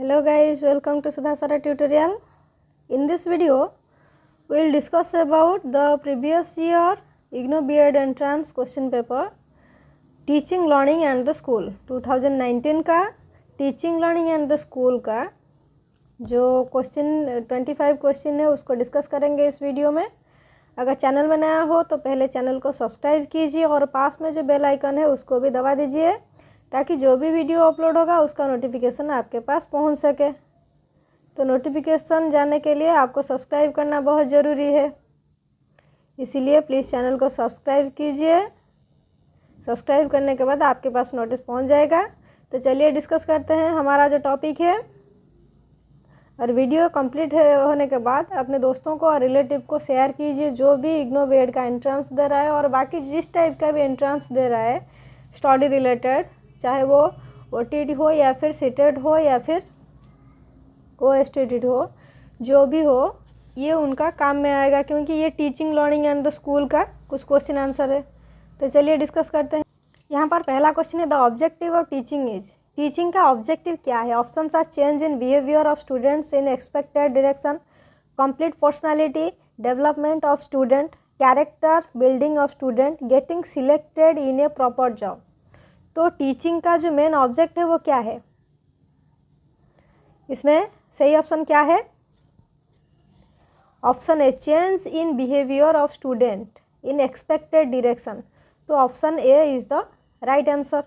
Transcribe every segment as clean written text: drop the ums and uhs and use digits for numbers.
Hello guys, welcome to Sudha Sara tutorial. In this video, we will discuss about the previous year IGNOU B.Ed entrance question paper Teaching Learning and the School 2019 का Teaching Learning and the School का जो question 25 question है उसको discuss करेंगे इस video में। अगर channel में नया हो तो पहले चैनल को सब्सक्राइब कीजिए और पास में जो बेल आइकन है उसको भी दबा दीजिए ताकि जो भी वीडियो अपलोड होगा उसका नोटिफिकेशन आपके पास पहुंच सके। तो नोटिफिकेशन जानने के लिए आपको सब्सक्राइब करना बहुत ज़रूरी है, इसीलिए प्लीज़ चैनल को सब्सक्राइब कीजिए। सब्सक्राइब करने के बाद आपके पास नोटिस पहुंच जाएगा। तो चलिए डिस्कस करते हैं हमारा जो टॉपिक है, और वीडियो कंप्लीट होने के बाद अपने दोस्तों को और रिलेटिव को शेयर कीजिए जो भी IGNOU B.Ed का एंट्रेंस दे रहा है और बाकी जिस टाइप का भी एंट्रेंस दे रहा है स्टडी रिलेटेड, चाहे वो OTT हो या फिर सीटेट हो या फिर OSTT हो, जो भी हो ये उनका काम में आएगा क्योंकि ये teaching learning and the school का कुछ क्वेश्चन आंसर है। तो चलिए डिस्कस करते हैं। यहाँ पर पहला क्वेश्चन है the objective of teaching is. Teaching का ऑब्जेक्टिव क्या है? Options are change in behaviour of students in expected direction, complete personality, development of student, character building of student, getting selected in a proper job. तो teaching का जो main object है वो क्या है? इसमें सही ऑप्शन क्या है? Option A change in behaviour of student in expected direction. तो option A is the right answer.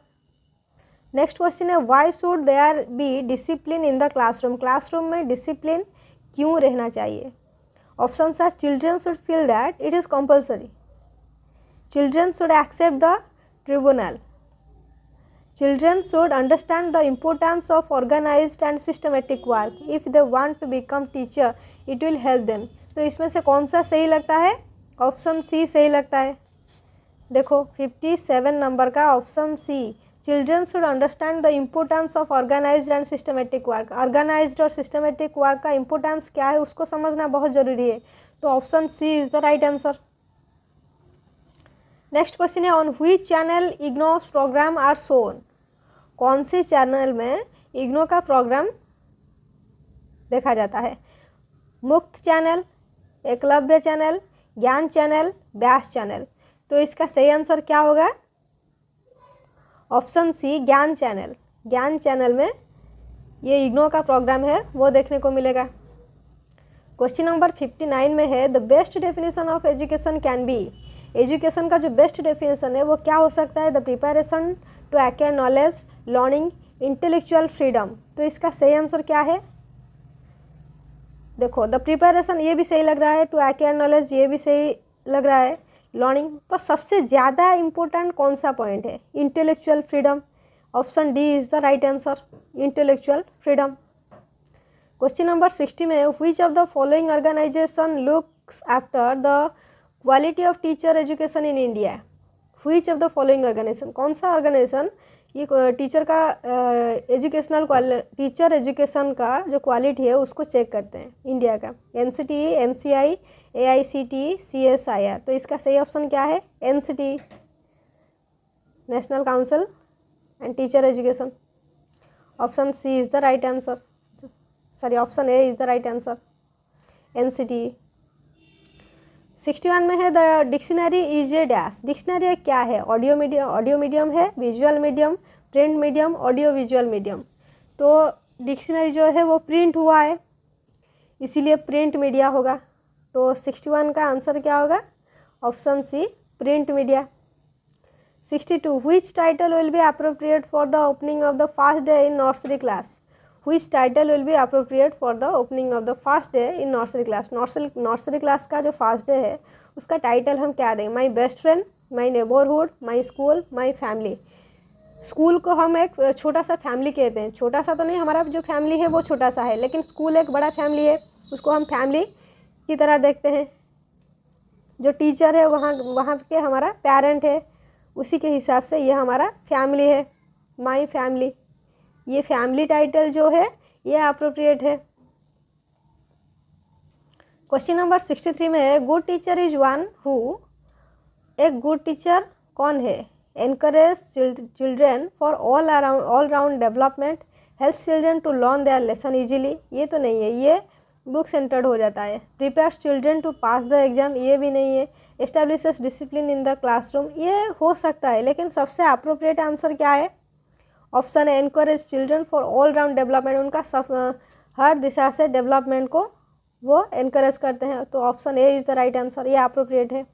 Next question है why should there be discipline in the classroom. Classroom में डिसिप्लिन क्यों रहना चाहिए? Options are children should feel that it is compulsory, children should accept the tribunal, children should understand the importance of organized and systematic work. If they want to become teacher, it will help them. तो इसमें से कौन सा सही लगता है? Option सी सही लगता है। देखो 57 नंबर का option C, children should understand the importance of organised and systematic work. Organised और सिस्टमेटिक वर्क का इम्पोर्टेंस क्या है उसको समझना बहुत ज़रूरी है। तो option C is the right answer. Next question है on which channel IGNOU's programme are shown. कौन से चैनल में IGNOU का प्रोग्राम देखा जाता है? मुक्त चैनल, एकलव्य चैनल, ज्ञान चैनल, व्यास चैनल। तो इसका सही आंसर क्या होगा? ऑप्शन सी ज्ञान चैनल। ज्ञान चैनल में ये IGNOU का प्रोग्राम है वो देखने को मिलेगा। क्वेश्चन नंबर 59 में है the best definition of education can be. Education का जो बेस्ट डेफिनेशन है वो क्या हो सकता है? The preparation to acquire knowledge, learning, intellectual freedom. तो इसका सही आंसर क्या है? देखो द प्रिपरेशन ये भी सही लग रहा है, टू एक्वायर नॉलेज ये भी सही लग रहा है, लर्निंग पर सबसे ज़्यादा इम्पोर्टेंट कौन सा पॉइंट है? Intellectual freedom. Option D is the right answer, intellectual freedom. Question number 60 में which of the following organisation looks after the quality of teacher education in India. Which of the following organisation, कौन सा organisation ये teacher का teacher education का जो quality है उसको check करते हैं इंडिया का? NCTE, MCI, AICTE, CSIR। तो इसका सही ऑप्शन क्या है? NCTE, national council and teacher education. Option C is the right answer, sorry option A is the right answer, NCTE। 61 में है the dictionary is a dash. Dictionary क्या है? Audio medium है, visual medium, print medium, audio visual medium. तो dictionary जो है वो print हुआ है इसीलिए प्रिंट मीडिया होगा। तो 61 का आंसर क्या होगा? Option C print media. 62 which title will be appropriate for the opening of the first day in nursery class. Which title will be appropriate for the opening of the first day in nursery class. Nursery class का जो first day है उसका title हम क्या देंगे? My best friend, my neighbourhood, my school, my family. School को हम एक छोटा सा फैमिली कहते हैं। छोटा सा तो नहीं, हमारा जो फैमिली है वो छोटा सा है, लेकिन स्कूल एक बड़ा फैमिली है, उसको हम फैमिली की तरह देखते हैं। जो टीचर है वहाँ के हमारा पेरेंट है, उसी के हिसाब से ये हमारा फैमिली है, माई फैमिली। ये फैमिली टाइटल जो है ये अप्रोप्रिएट है। क्वेश्चन नंबर 63 में है good teacher is one who. एक गुड टीचर कौन है? Encourage children for all round development, helps children to learn their lesson easily, ये तो नहीं है, ये बुक सेंटर्ड हो जाता है। Prepares children to pass the exam, ये भी नहीं है। Establishes discipline in the classroom, ये हो सकता है, लेकिन सबसे अप्रोप्रिएट आंसर क्या है? ऑप्शन है encourage children for all round development, उनका सब हर दिशा से डेवलपमेंट को वो एनकरेज करते हैं, तो option A is the right answer, ये अप्रोप्रिएट है।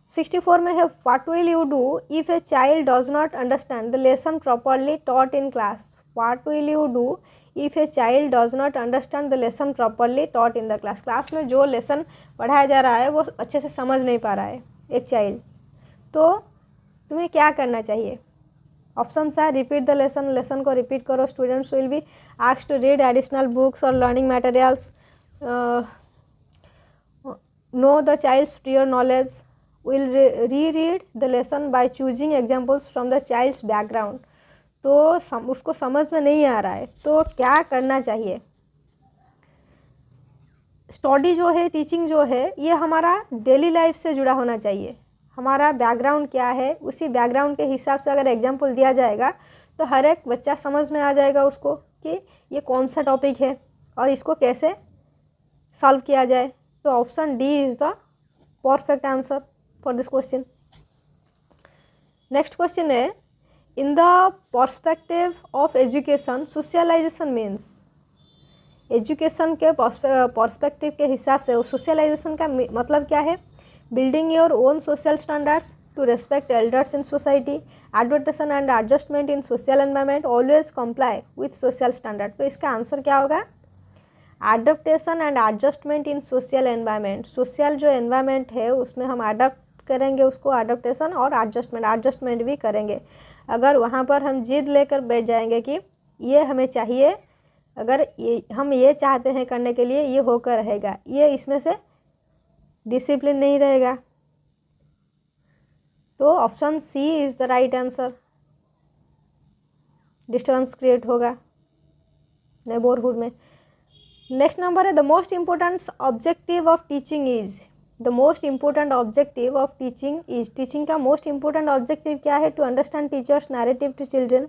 64 में है what will you do if a child does not understand the lesson properly taught in class. What will you do if a child does not understand the lesson properly taught in the class. Class में जो lesson पढ़ाया जा रहा है वो अच्छे से समझ नहीं पा रहा है एक चाइल्ड, तो तुम्हें क्या करना चाहिए? ऑप्शन है रिपीट द लेसन, लेसन को रिपीट करो। Students will be asked to read additional books और learning materials, know the child's prior knowledge, will reread the lesson by choosing examples from the child's background। तो उसको समझ में नहीं आ रहा है, तो क्या करना चाहिए? स्टडी जो है, टीचिंग जो है, ये हमारा डेली लाइफ से जुड़ा होना चाहिए। हमारा बैकग्राउंड क्या है, उसी बैकग्राउंड के हिसाब से अगर एग्जाम्पल दिया जाएगा तो हर एक बच्चा समझ में आ जाएगा उसको कि ये कौन सा टॉपिक है और इसको कैसे सॉल्व किया जाए। तो option D is the perfect answer for this question। Next question है in the perspective of education socialization means। Education के पर्सपेक्टिव के हिसाब से सोशलाइजेशन का मतलब क्या है? Building your own social standards, to respect elders in society, adaptation and adjustment in social environment, always comply with social standard. तो इसका आंसर क्या होगा? Adaptation and adjustment in social environment. Social जो एनवायरनमेंट है उसमें हम एडप्ट करेंगे उसको, एडप्टेशन और एडजस्टमेंट भी करेंगे। अगर वहाँ पर हम जिद लेकर बैठ जाएंगे कि ये हमें चाहिए, अगर हम ये चाहते हैं करने के लिए, ये होकर रहेगा, ये इसमें से डिसिप्लिन नहीं रहेगा। तो option C is the right answer, disturbance create होगा नेबरहुड में। नेक्स्ट नंबर है the most important objective of teaching is. The most important objective of teaching is, teaching का मोस्ट इम्पोर्टेंट ऑब्जेक्टिव क्या है? To understand teachers narrative to children,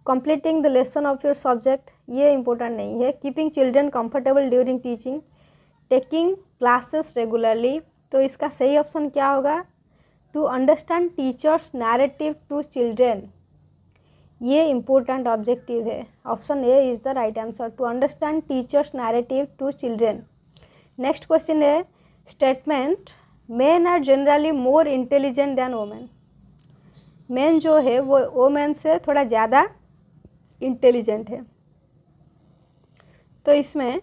completing the lesson of your subject, ये important नहीं है। Keeping children comfortable during teaching, taking classes regularly. तो इसका सही option क्या होगा? To understand teachers narrative to children, ये इम्पोर्टेंट ऑब्जेक्टिव है। Option A is the right answer, to understand teachers narrative to children. Next question है statement men are generally more intelligent than women. Men जो है वो women से थोड़ा ज़्यादा intelligent है। तो इसमें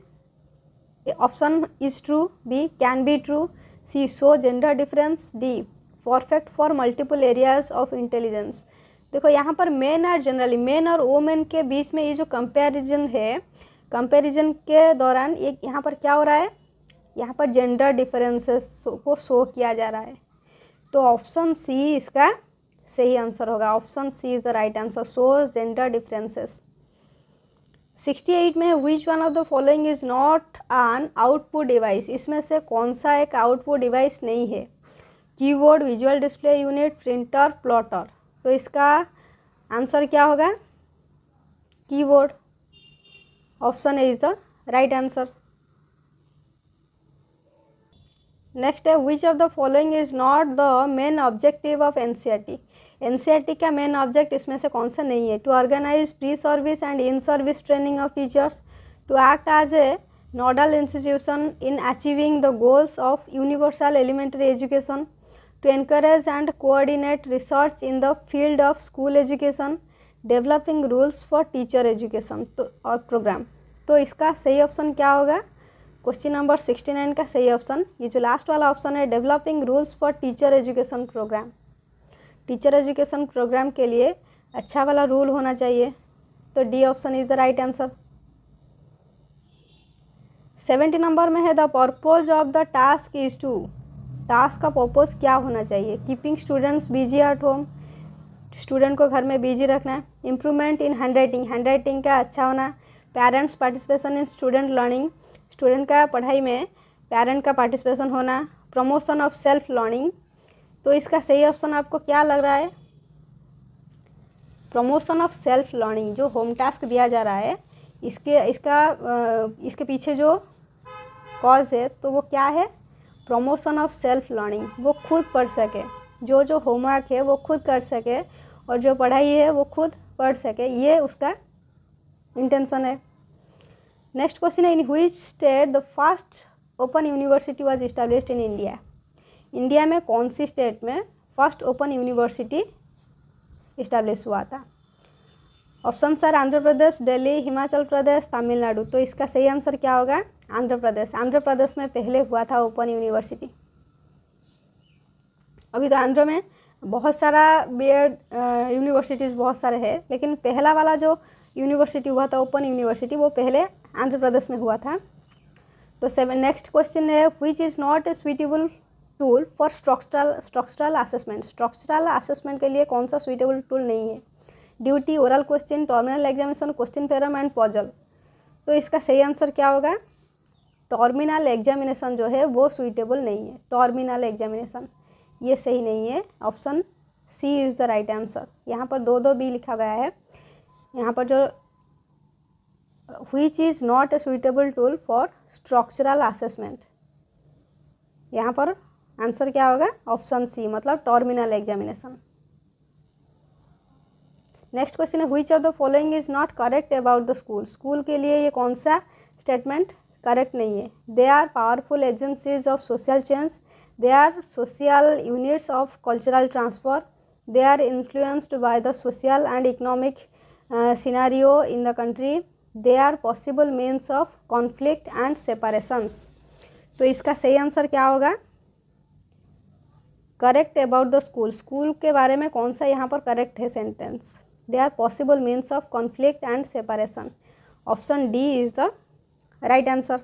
option is true, B can be true, C show gender difference, D perfect for multiple areas of intelligence. देखो यहाँ पर मेन आर जनरली, मेन और वोमेन के बीच में ये जो कंपैरिजन है, कंपैरिजन के दौरान ये यहाँ पर क्या हो रहा है? यहाँ पर जेंडर डिफरेंसेस को शो किया जा रहा है। तो ऑप्शन सी इसका सही आंसर होगा, option C is the right answer, shows gender differences. 68 में which one of the following is not an output device. इसमें से कौन सा एक आउटपुट डिवाइस नहीं है? Keyboard, visual display unit, printer, plotter. तो इसका आंसर क्या होगा? Keyboard, option A is the right answer. Next है which of the following is not the main objective of NCERT. NCERT का मेन ऑब्जेक्ट इसमें से कौन सा नहीं है? To organise pre service and in service training of teachers, to act as a nodal institution in achieving the goals of universal elementary education, to encourage and coordinate research in the field of school education, developing rules for teacher education तो और programme. तो इसका सही option क्या होगा? Question number 69 का सही option, ये जो लास्ट वाला ऑप्शन है, developing rules for teacher education programme. Teacher education programme के लिए अच्छा वाला रूल होना चाहिए, तो D option is the right answer. 70 number में है the purpose of the task is to. Task का पर्पस क्या होना चाहिए? Keeping students busy at home, student को घर में बिजी रखना, इम्प्रूवमेंट इन हैंडराइटिंग, हैंडराइटिंग का अच्छा होना, parents participation in student learning, student का पढ़ाई में पेरेंट का पार्टिसिपेशन होना, प्रमोशन ऑफ सेल्फ लर्निंग। तो इसका सही ऑप्शन आपको क्या लग रहा है? प्रमोशन ऑफ सेल्फ लर्निंग, जो होम टास्क दिया जा रहा है इसके पीछे जो कॉज है तो वो क्या है, प्रमोशन ऑफ सेल्फ लर्निंग, वो खुद पढ़ सके, जो होमवर्क है वो खुद कर सके और जो पढ़ाई है वो खुद पढ़ सके, ये उसका इंटेंशन है। नेक्स्ट क्वेश्चन है, in which state the first open university was established in India. India में कौन सी स्टेट में फर्स्ट ओपन यूनिवर्सिटी इस्टेब्लिश हुआ था। Option sir Andhra Pradesh, Delhi, Himachal Pradesh, Tamil Nadu. तो इसका सही आंसर क्या होगा, आंध्र प्रदेश। आंध्र प्रदेश में पहले हुआ था ओपन यूनिवर्सिटी। अभी तो आंध्र में बहुत सारा बीएड यूनिवर्सिटीज़ बहुत सारे हैं, लेकिन पहला वाला जो यूनिवर्सिटी हुआ था ओपन यूनिवर्सिटी वो पहले आंध्र प्रदेश में हुआ था। तो नेक्स्ट क्वेश्चन है, which is not a suitable tool for structural assessment. Structural assessment के लिए कौन सा सुइटेबल टूल नहीं है। Duty, oral question, terminal examination, question paper and puzzle. तो इसका सही आंसर क्या होगा, टर्मिनल एग्जामिनेशन जो है वो सुइटेबल नहीं है। टर्मिनल एग्जामिनेशन ये सही नहीं है, option C is the right answer. यहाँ पर 2 बी लिखा गया है, यहाँ पर जो which is not a suitable tool for structural assessment, यहाँ पर आंसर क्या होगा, ऑप्शन सी, मतलब टर्मिनल एग्जामिनेशन। नेक्स्ट क्वेश्चन है, which of the following is not correct about the school. School के लिए ये कौन सा स्टेटमेंट करेक्ट नहीं है। They are powerful agencies of social change, they are social units of cultural transfer, they are influenced by the social and economic scenario in the country, they are possible means of conflict and separations. तो इसका सही answer क्या होगा, correct about the school. School के बारे में कौन सा यहाँ पर करेक्ट है sentence, they are possible means of conflict and separation. Option D is the right answer.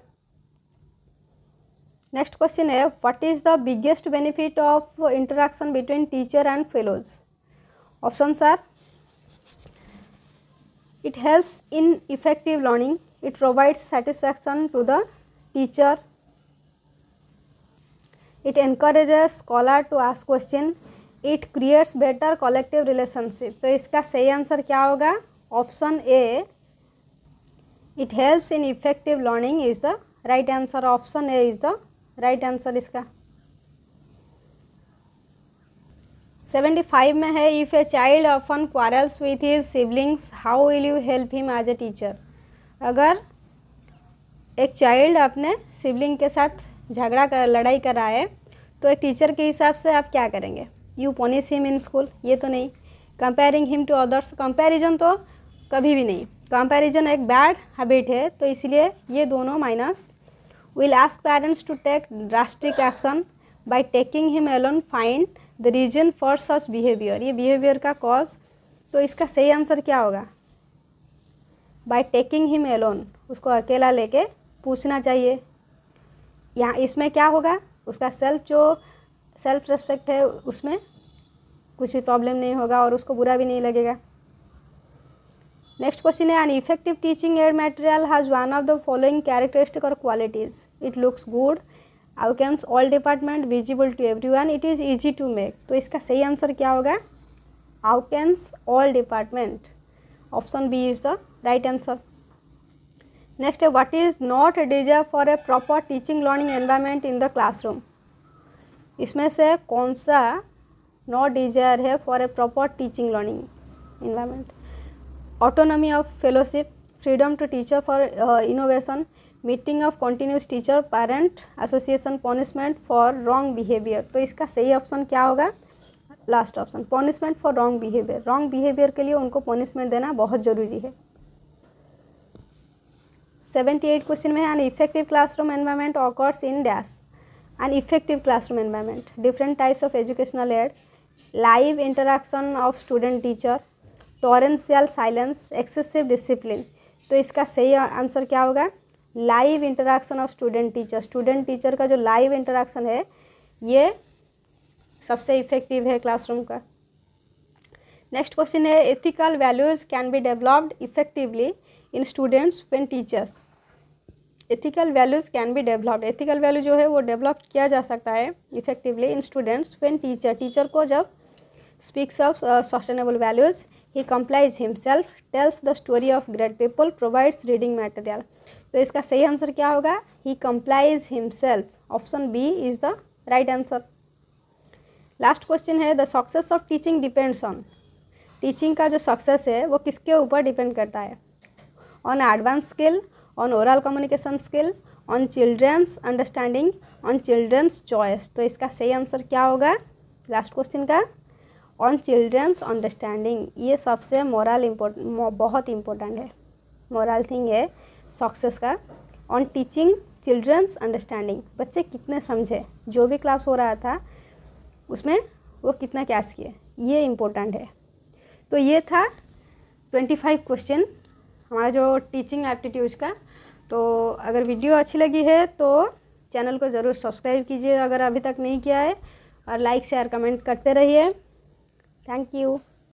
Next question है, what is the biggest benefit of interaction between teacher and fellows. Options are, it helps in effective learning, it provides satisfaction to the teacher, it encourages scholar to ask question, it creates better collective relationship। तो इसका सही answer क्या होगा, option A, it helps in effective learning is the right answer। Option A is the right answer इसका। 75 में है, if a child often quarrels with his siblings, how will you help him as a teacher। अगर एक child अपने sibling के साथ लड़ाई कर रहा है तो एक टीचर के हिसाब से आप क्या करेंगे, you punish him in school, ये तो नहीं। Comparing him to others, comparison तो कभी भी नहीं, कंपैरिजन एक बैड हैबिट है, तो इसलिए ये दोनों minus. Will ask parents to take drastic action by taking him alone, find the reason for such behaviour, ये बिहेवियर का कॉज। तो इसका सही आंसर क्या होगा, बाय टेकिंग हिम एलोन, उसको अकेला लेके पूछना चाहिए। यहाँ इसमें क्या होगा, उसका सेल्फ रेस्पेक्ट है, उसमें कुछ भी प्रॉब्लम नहीं होगा और उसको बुरा भी नहीं लगेगा। नेक्स्ट क्वेश्चन है, an effective teaching aid material has one of the following characteristic और qualities. It looks good, awakens all department, visible to everyone, it is easy to make. तो इसका सही आंसर क्या होगा, awakens all department. Option B is the right answer. Next है, what is not deserve for a proper teaching learning environment in the classroom. इसमें से कौन सा नॉट डिजायर है for a proper teaching learning environment. Autonomy of fellowship, freedom to teacher for innovation, meeting of continuous teacher parent association, punishment for wrong behaviour. तो इसका सही option क्या होगा, last option, punishment for wrong behaviour. Wrong behaviour के लिए उनको punishment देना बहुत ज़रूरी है। 78 क्वेश्चन में है, an effective classroom environment occurs in dash. An effective classroom environment, different types of educational aid, live interaction of student teacher, torrential silence, excessive discipline. तो इसका सही आंसर क्या होगा, live interaction of student teacher. Student teacher का जो live interaction है ये सबसे इफेक्टिव है क्लासरूम का। नेक्स्ट क्वेश्चन है, ethical values can be developed effectively in students when teachers. Ethical values can be developed, ethical value जो है वो डेवलप किया जा सकता है effectively in students when teacher को जब speaks of sustainable values, he complies himself, tells the story of great people, provides reading material. तो इसका सही आंसर क्या होगा? He complies himself. Option B is the right answer. Last question है, the success of teaching depends on. Teaching का जो success है वो किसके ऊपर डिपेंड करता है? On advance skill, on oral communication skill, on children's understanding, on children's choice. तो इसका सही आंसर क्या होगा लास्ट क्वेश्चन का? On children's understanding. ये सबसे बहुत इम्पोर्टेंट है, मोरल थिंग है सक्सेस का। ऑन टीचिंग चिल्ड्रंस अंडरस्टैंडिंग, बच्चे कितने समझे, जो भी क्लास हो रहा था उसमें वो कितना कैच किए, ये इम्पोर्टेंट है। तो ये था 25 क्वेश्चन हमारा जो टीचिंग एप्टीट्यूड्स का। तो अगर वीडियो अच्छी लगी है तो चैनल को ज़रूर सब्सक्राइब कीजिए अगर अभी तक नहीं किया है, और लाइक शेयर कमेंट करते रहिए। Thank you.